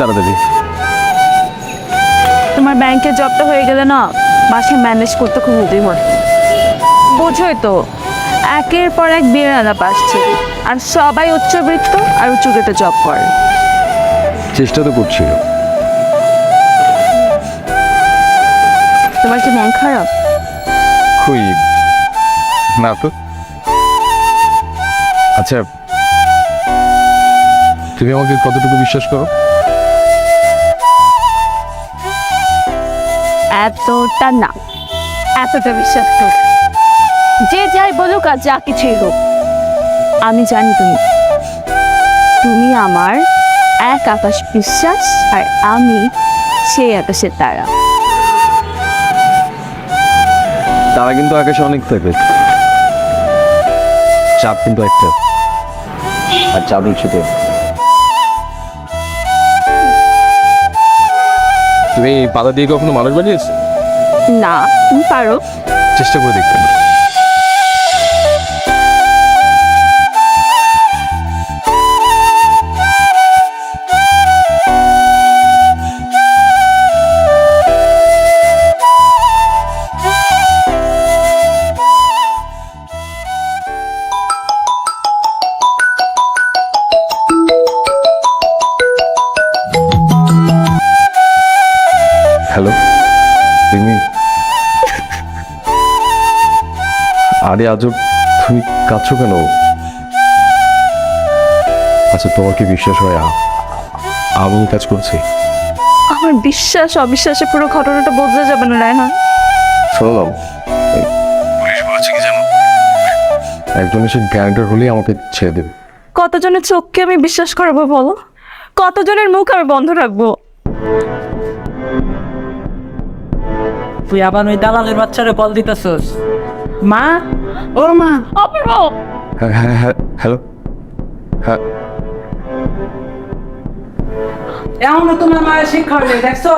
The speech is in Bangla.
তাড়াতাড়ি। তোমার ব্যাংকের জবটা হয়ে গেলে না মাসে ম্যানেজ করতে খুব উঠেই হয়। বোঝোই তো একের পর এক বিয়ের আলাপ আসছে, আর সবাই উচ্চবৃত্ত আর উঁচু গেটে জব করে। চেষ্টা তো করছিল। তোমার কি মন খারাপ? কই না তো। আচ্ছা, তুমি আমাকে কতটুকু বিশ্বাস করো? এতটা না, এতটা বিশ্বাস কর। যে যাই বলুক আর যা কিছুই হোক, আমি জানি তুমি আমার এক আকাশ বিশ্বাস, আর আমি সেই আকাশের তারা। তারা কিন্তু আকাশে অনেক থাকে, চাপ কিন্তু একটা, আর চাঁদ উঁচুতে। তুমি পাতা দিয়ে কখনো মানুষ বানিয়েছ? না, তুমি পারো। চেষ্টা করে দেখতে। হ্যালো তুমি? আরে আজব, তুমি কাঁদছো কেন? আচ্ছা, তোমার কি বিশ্বাস হয় আমি কাজ করছি? আমার বিশ্বাস অবিশ্বাসে পুরো ঘটনাটা বদলে যাবে না রায়হান। শুনলাম পুলিশ বলেছে কি জানো, একজন এসে গ্যারান্টার হলেই আমাকে ছেড়ে দেবে। কতজনের চোখকে আমি বিশ্বাস করবো বলো? কতজনের মুখ আমি বন্ধ রাখবো? তুই আবার ওই দালালের বাচ্চারে কল দিতেছস? মা, ও মা, অপূর্ব! হ্যাঁ হ্যাঁ হ্যাঁ, হ্যালো, হ্যাঁ। এমন তোমার মায়ের শিক্ষা হলে দেখছো?